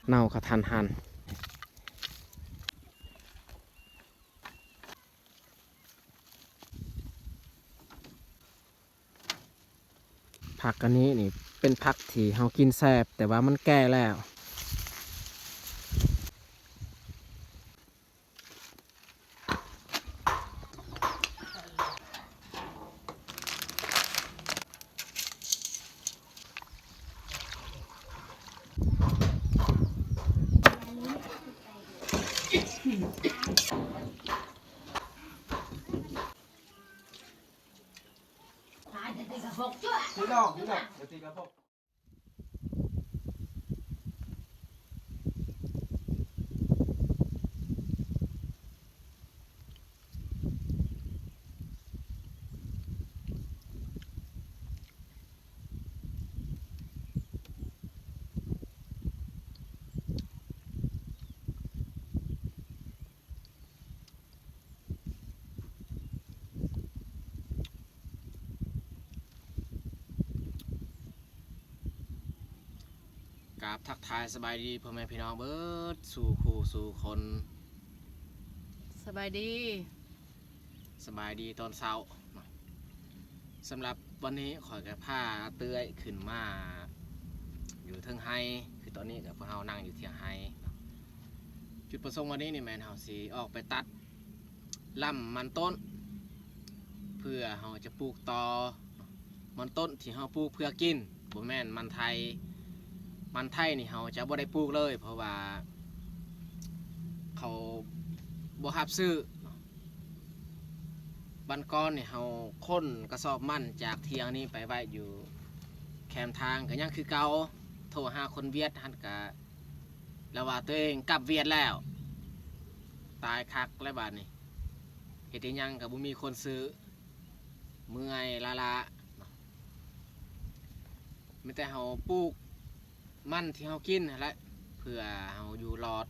เน่ากระทันหันผักอันนี้นี่เป็นผักที่เรากินแซ่บแต่ว่ามันแก่แล้วนี่ดอกนี่ดอกตีกระพกกราบทักทายสบายดีพ่อแม่พี่น้องเบิดสู่คู่สู่คนสบายดีตอนเช้าสำหรับวันนี้ขอแก่ผ้าเตื้อยขึ้นมาอยู่เทิงไฮคือตอนนี้กับพวกเรานั่งอยู่เที่ยงไฮจุดประสงค์วันนี้นี่แมนเฮาสิออกไปตัดลำมันต้นเพื่อเฮาจะปลูกต่อมันต้นที่เฮาปลูกเพื่อกินบ่แม่นมันไทยนี่เฮาจะบ่ได้ปลูกเลยเพราะว่าเขาบ่รับซื้อบันก้อนนี่เฮาค้นกระสอบมันจากเทียงนี้ไปไว้อยู่แคมทางก็ยังคือเก่าโทรหาคนเวียดหันกะแล้วว่าตัวเองกลับเวียดแล้วตายคักแล้วบาดนี้เฮ็ดยังก็บ่มีคนซื้อเมื่อยละมีแต่เฮาปลูกมันที่เฮากินนั่นแหละเพื่อเฮาอยู่รอด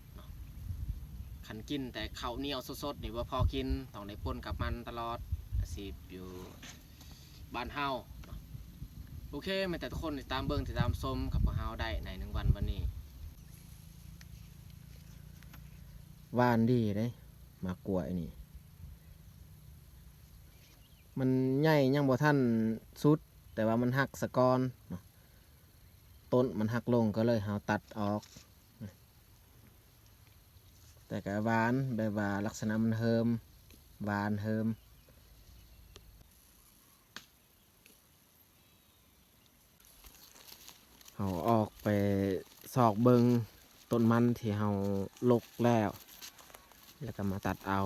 ขันกินแต่ข้าวเหนียวสดๆนี่ว่าพอกินต้องได้ปนกับมันตลอดอาชีพอยู่บ้านเฮาโอเคไม่แต่ทุกคนติดตามเบิ่งติดตามชมกับพวกเฮาได้ใน1 วันนี้หวานดีเลยมากล้วยนี่มันใหญ่ยังบ่ทันสุดแต่ว่ามันหักสะกอนต้นมันหักลงก็เลยเฮาตัดออกแต่ก็หวานแบบว่าลักษณะมันเฮิมหวานเฮิมเอาออกไปสอกเบิงต้นมันที่เฮาลกแล้วก็มาตัดเอา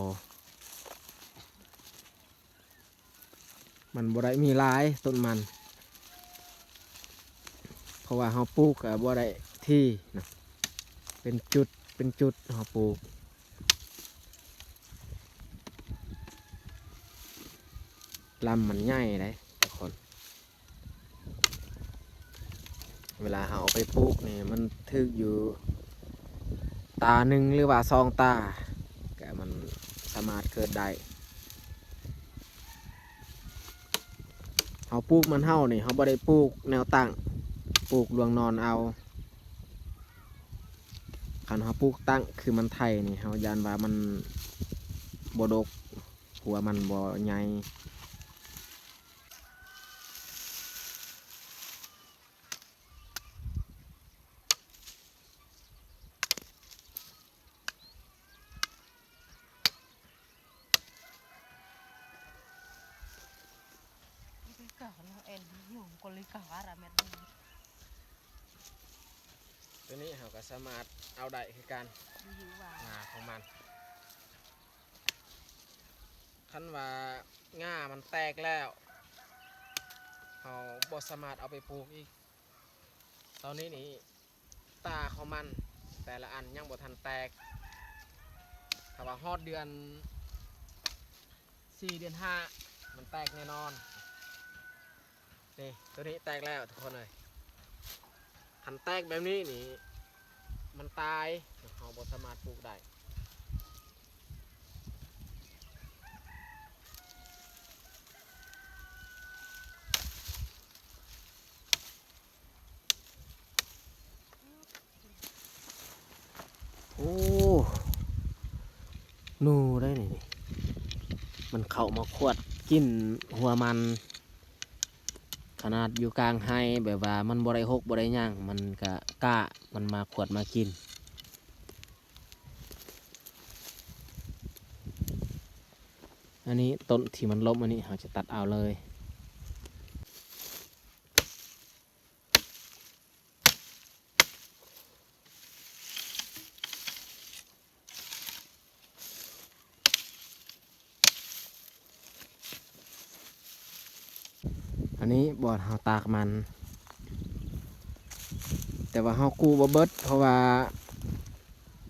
มันบ่ได้มีหลายต้นมันเพราะว่าเฮาปลูกก็บ่ได้ที่นะเป็นจุดเฮาปลูกลำมันใหญ่เลยทุกคนเวลาเฮาเอาไปปลูกนี่มันถึกอยู่ตาหนึ่งหรือว่า2 ตาก็มันสามารถเกิดได้เฮาปลูกมันเฮานี่เฮาบ่ได้ปลูกแนวตั้งปลูกรวงนอนเอาคันเฮาปลูกตั้งคือมันไทยนี่เฮาย่านว่ามันบ่ดกหัวมันบ่ใหญ่ตัวนี้เราก็สามารถเอาได้คือการงาของมันคันว่าง่ามันแตกแล้วเราบ่สามารถเอาไปปลูกอีกตอนนี้นี่ตาของมันแต่ละอันยังบ่ทันแตกถ้าว่าฮอดเดือน4 เดือน 5มันแตกแน่นอนนี่ตัวนี้แตกแล้วทุกคนเลยหันแตกแบบนี้นี่มันตายเราบ่สามารถปลูกได้ โอ้หนูได้นี่มันเข้ามาขวดกินหัวมันขนาดอยู่กลางไฮแบบว่ามันบ่ได้หกบ่ได้ย่างมันก็กล้ามันมาขวดมากินอันนี้ต้นที่มันล้มอันนี้เราจะตัดเอาเลยอันนี้บอดเฮาตากมัน แต่ว่าเฮากู้บ่เบิดเพราะว่า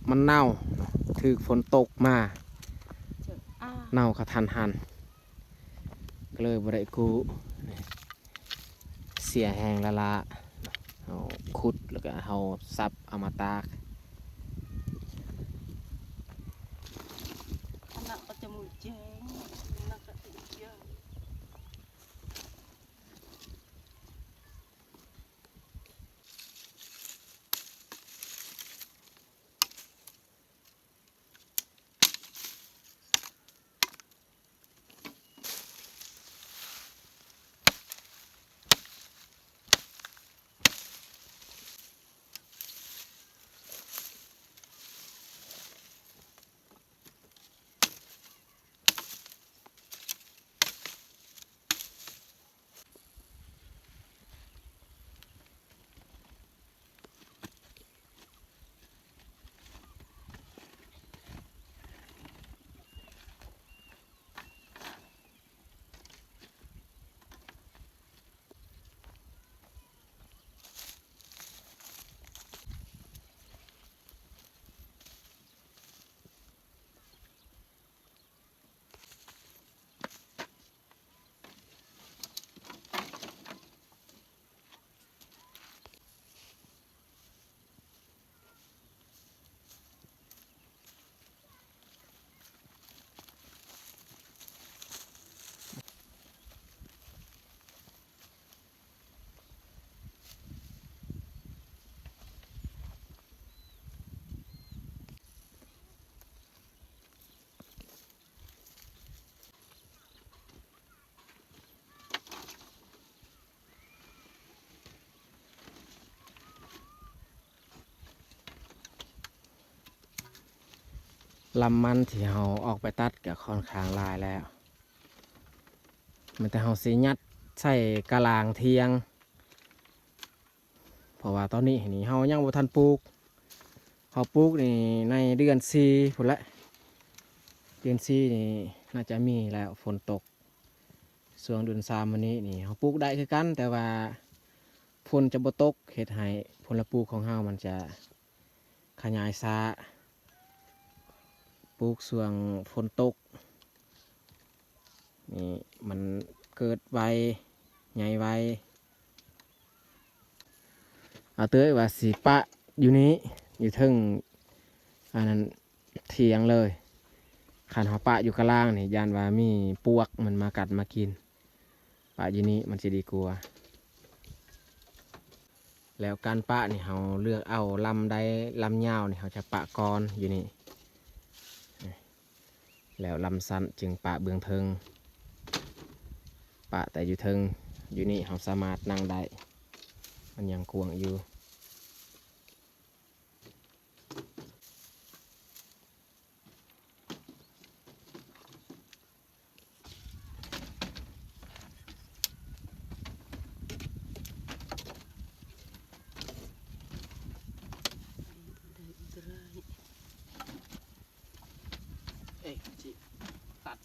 มันเน่าถือฝนตกมาเน่ากระทันหันก็เลยบ่ได้กู้เสียแหงละละเฮาขุดแล้วก็เฮาซับเอามาตาก anak ketemu jeng anak ketemu jeng ลำมันที่เฮาออกไปตัดก็ค่อนข้างหลายแล้วมันแต่เฮาสิยัดใส่กะลางเทียงเพราะว่าตอนนี้นี่เฮายังบ่ทันปลูกเฮาปลูกนี่ในเดือน4พุ่นละเดือน4นี่น่าจะมีแล้วฝนตกช่วงเดือน3วันนี้นี่เฮาปลูกได้คือกันแต่ว่าฝนจะบ่ตกเฮ็ดให้ผลปลูกของเฮามันจะขยายช้าปลูกช่วงฝนตกนี่มันเกิดไวใหญ่ไวเอาเต้ยว่าสีปะอยู่นี้อยู่ทึ่งอันนั้นเถียงเลยขันหอปะอยู่กลางนี่ยานว่ามีปวกมันมากัดมากินปะอยู่นี้มันจะดีกว่าแล้วการปะนี่เขาเลือกเอาลำใดลำยาวนี่เขาจะปะกรอยู่นี่แล้วลำสั้นจึงปะเบื้องเทิงปะแต่อยู่เทิงอยู่นี่เขาสามารถนั่งได้มันยังกวางอยู่เอ๊ะจิตัด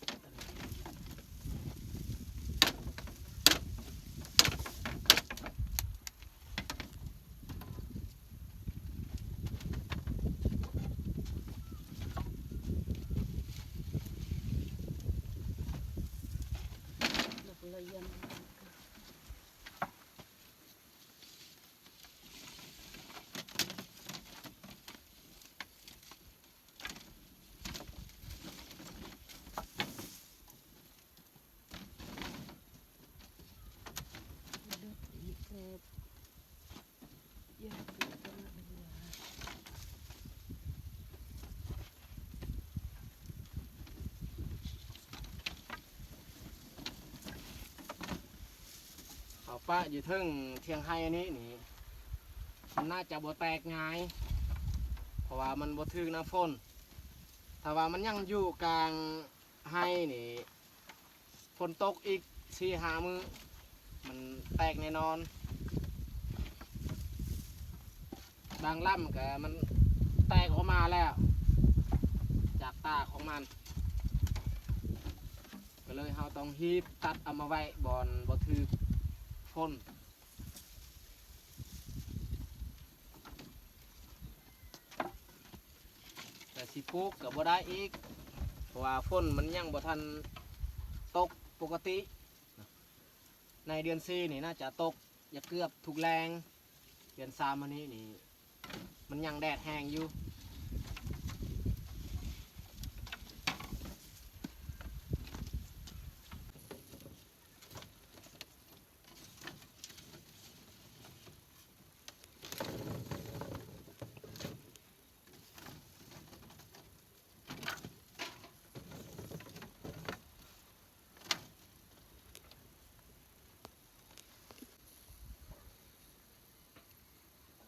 ป้าอยู่เทิงเทียงไห้อันนี้นี่มันน่าจะบ่แตกง่าย เพราะว่ามันบ่ถึกน้ำฝนถ้าว่ามันยังอยู่กลางไห้นี่ฝนตกอีก4-5 มื้อมันแตกแน่นอนบางล่ำก็มันแตกออกมาแล้วจากตาของมันก็เลยเราต้องฮีบตัดเอามาไว้บอนบ่ถึกฝนแต่สิปลูกก็บ่ได้อีกเพราะว่าฝนมันยังบ่ทันตกปกติในเดือน4นี่น่าจะตกอย่าเกือบทุกแรงเดือน3อันนี้นี่มันยังแดดแห้งอยู่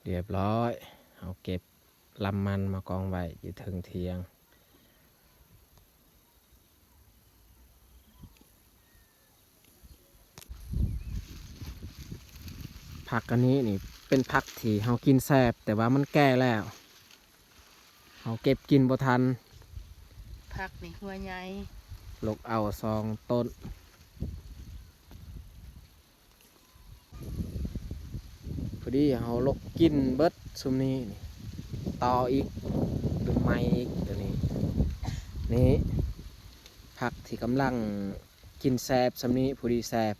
เรียบร้อยเอาเก็บลำมันมากองไว้อยู่เทิงเทียงผักอันนี้นี่เป็นผักที่เรากินแซ่บแต่ว่ามันแก่แล้วเราเก็บกินบ่ทัน ผักนี่หัวใหญ่ ลกเอา2 ต้นพอดีเราลกกินเบิดซุมนี้นี่ต่ออีกดึงไม้อีกเดี๋ยวนี้นี่ผักที่กำลังกินแซ่บซุมนี้พอดีแซ่บ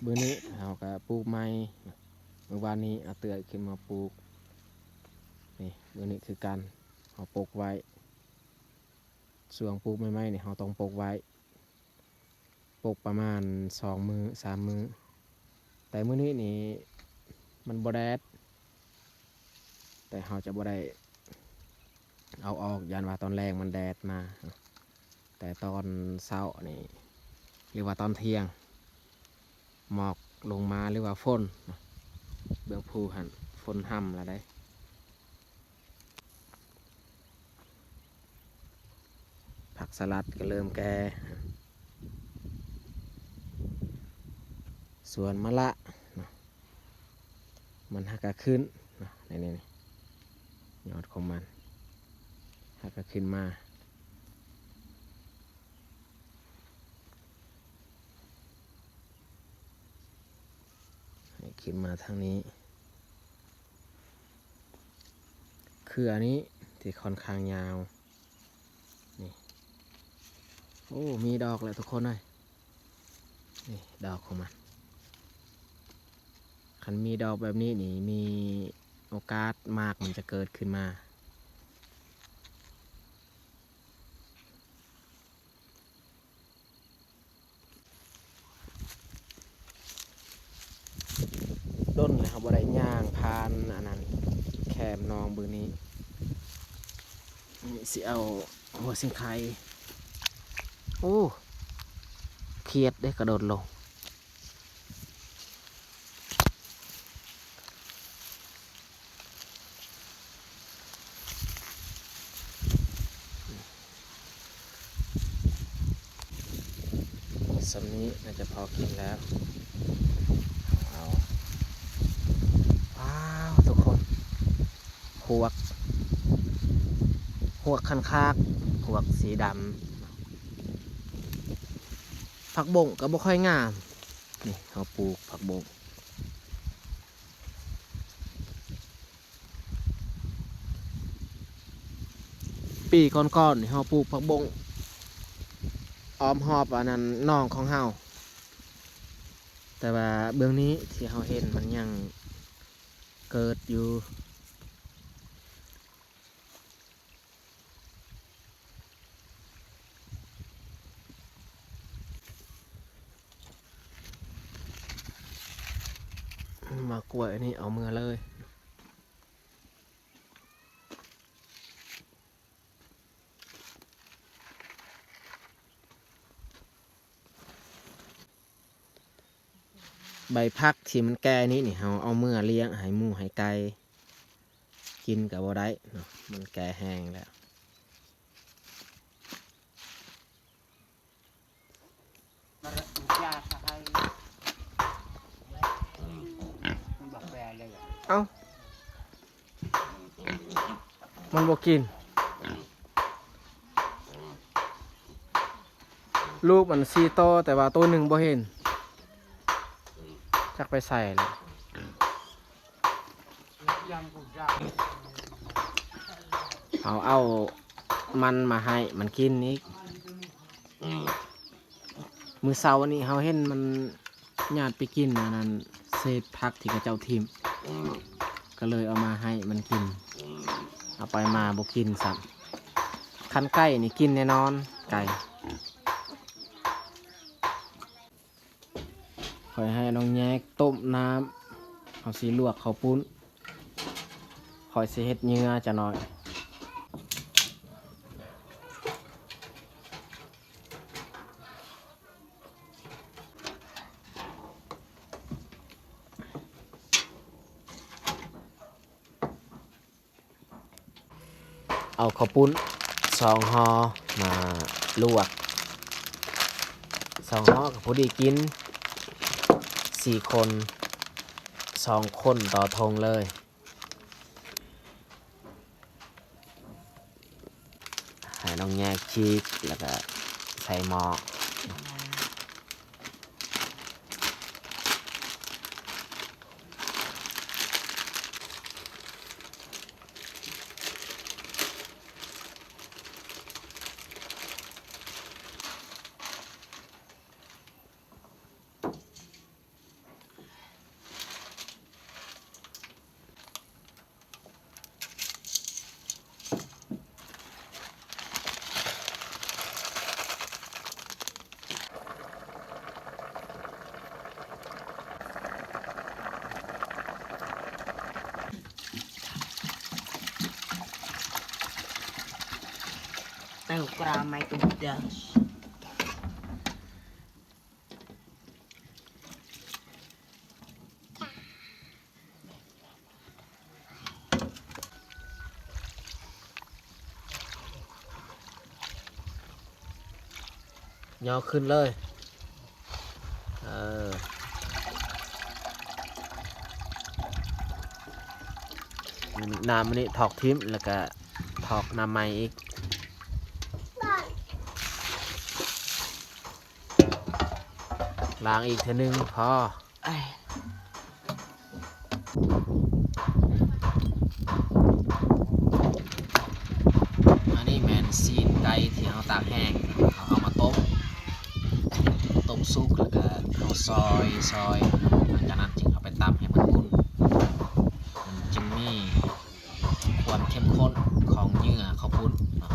เบื้อนี้เราก็ปลูกไม้เมื่อวานนี้เอาเตือยขึ้นมาปลูกนี่เบื้อนี้คือการเราปลูกไว้ส่วนปลูกไม้ๆนี่เราต้องปลูกไว้ปลูกประมาณ2 มื้อ3 มื้อแต่มื้อนี้นี่มันบ่แดดแต่เราจะบ่ได้เอาออกยันว่าตอนแรกมันแดดมาแต่ตอนเช้านี่หรือว่าตอนเที่ยงหมอกลงมาหรือว่าฝนเบื้องภูหันฝนห่ำแล้วได้ผักสลัดก็เริ่มแก่ส่วนมะละมันหักกระขึ้นนี่ยอดของมันหักกระขึ้นมาให้ขึ้นมาทางนี้คืออันนี้ที่ค่อนข้างยาวนี่โอ้มีดอกแล้วทุกคนเลยนี่ดอกของมันคันมีดอกแบบนี้นี่มีโอกาสมากมันจะเกิดขึ้นมาด้นเลยครับบ่ได้ย่างพานอันนั้นแคมนองบือนี้สิเอาหัวสิงไข่โอ้เครียดได้กระโดดลงสำนี้น่าจะพอกินแล้วเอาว้าวทุกคนหวกคันคากหวกสีดำผักบงก็บ่ค่อยงามนี่เขาปลูกผักบงปีก่อนๆนี่เขาปลูกผักบงอ้อมหอบอันนั้นน้องของเฮาแต่ว่าเบื้องนี้ที่เราเห็นมันยังเกิดอยู่มากล้วยนี่เอามือเลย ใบพักที่มันแก่นี้นี่เราเอาเมื่อเลี้ยงให้หมูให้ไก่กินกับบ่ได้เนาะมันแก่แห้งแล้ว มาระตุยาสะไครมันบอกแปลเลยอ่ะ เอ้ามันบ่กินลูกมัน4โตวแต่ว่าตัวหนึ่งบ่เห็นจักไปใส่เลย ยังกูยา เอามันมาให้มันกินอีกมื้อเช้านี้เฮาเห็นมันญาติไปกินอันนั้นเศษผักที่กระเจ้าทิ่มก็เลยเอามาให้มันกินเอาไปมาบ่กินซ้ำคันไก่นี่กินแน่นอนไก่คอยให้น้องแยกต้มน้ำเอาสิลวกข้าวปุ้นคอยสิเฮ็ดเนื้อจะหน่อยเอาข้าวปุ้น2ห่อมาลวก2ห่อกับพอดีกิน4 คน2 คนต่อธงเลยให้น้องแยกชีสแล้วก็ใส่หม้อเต่ากราไม่ตุ้มเดชย่อขึ้นเลยน้ำมันนี่ถอกทิมแล้วก็ถอกน้ำใหม่อีกล้างอีกเท่านึงพออันนี้แมนซีนไก่ที่เราตากแห้งเอามาต้มซุกแล้วก็เอาซอยหลังจากนั้นจึงเอาไปตำให้มันข้นมันจึงมีความเข้มข้นของเนื้อข้าวปุ้นเนาะ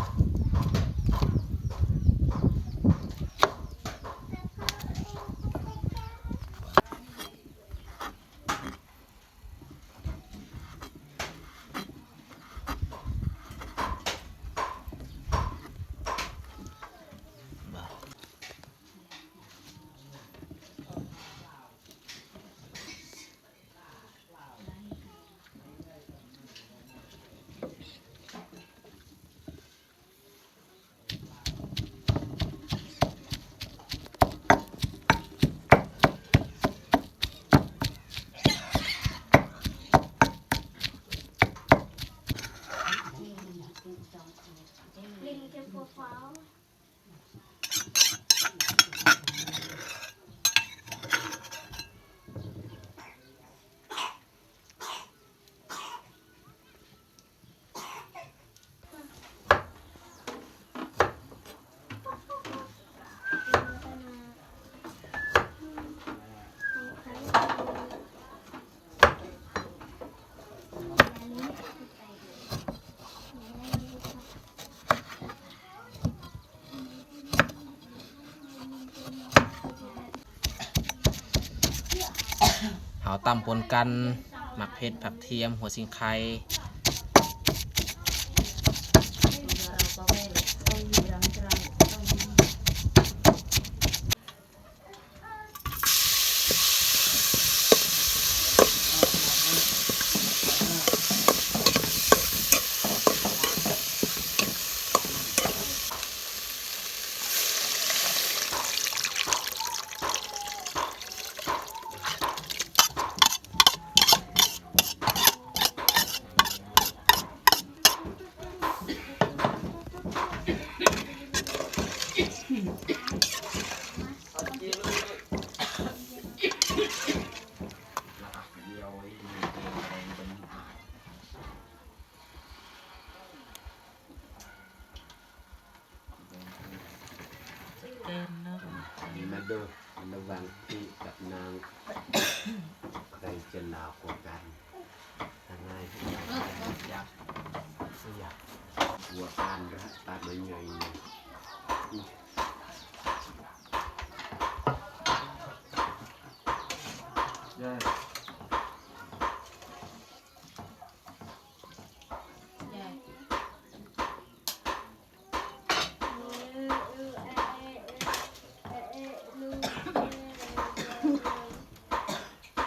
เอาตำปนกันหมักเผ็ดผักเทียมหัวสิงไข่ ดูระหว่างพี่กับนางใครจะหนาวกว่ากันทางไงอยากหัวการนะตาไม่ใหญ่เลย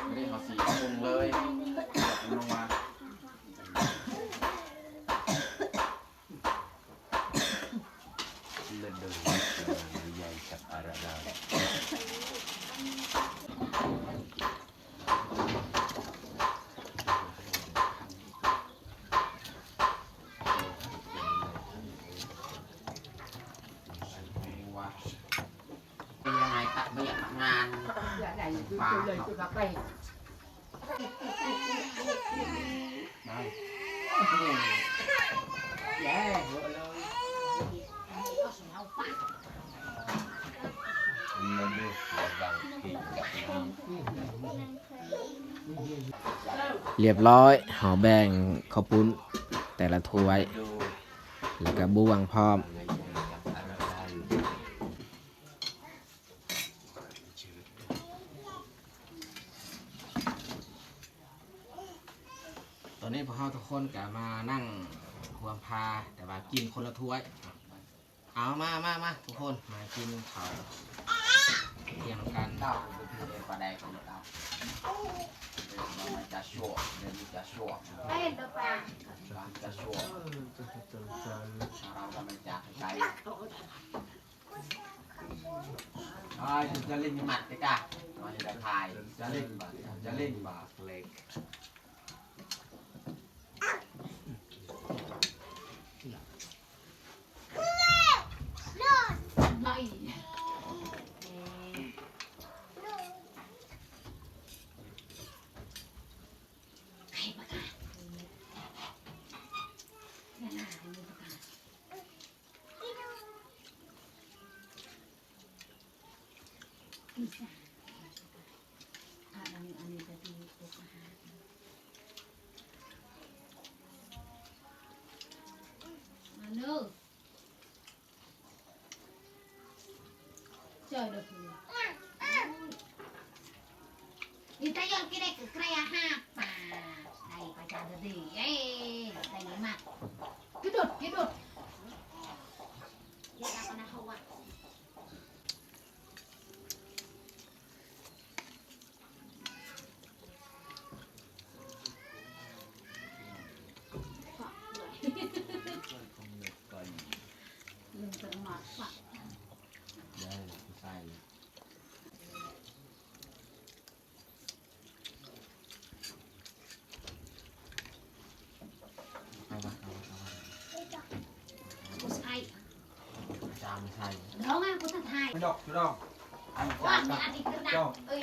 ไม่ได้เขาสีปรุงเลยลงมา เล่นดูใหญ่กับอะไรได้เป็นยังไงตัดไม่อยากทำงานปลาเลยจุดละไปแย่หัวเลย เล่นดูระหว่างพี่กับนาง เรียบร้อยหอแบ่งข้าวปุ้นแต่ละถ้วย ดู แล้วก็บวงพร้อม ใหญ่กับอะไรได้ ตอนนี้พวกเราทุกคนก็มานั่งห่วงพาแต่ว่ากินคนละถ้วย เอามาทุกคนมากินข้าวเที่ยงกัน เต้าเป็นปลาแดงของเรามันจะชั่วเดี๋ยวมันจะชั่วมันจะชั่วเราก็มันจะไกลจะเล่นหมัดกันจ้ะมาจะได้ทายจะเล่นบาเล็กTrời được rồi. Đi tay yon kia đây cứ kray ha. Đây phải trả được gì? Ê, đây cái mặt. Cái đột. Vậy là con nào không ạ? Đừng tự ngọt quá. ได้ใส่เอาไป Cô sai. จามใส่ Đó nghe cô thật hài. ไม่ดอกanh Quá mẹ ăn đi cứ nào. Ơi,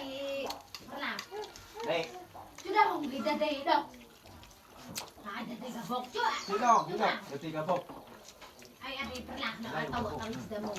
nó làm. đây Chứ đâu không bị ra đây đâu. Hai ra đây cả vộc chứ ạ. chứ đâu ดี๋ยวตีกระบอก Ai ăn đi cứ làm nữa. Tao ở tao đi một.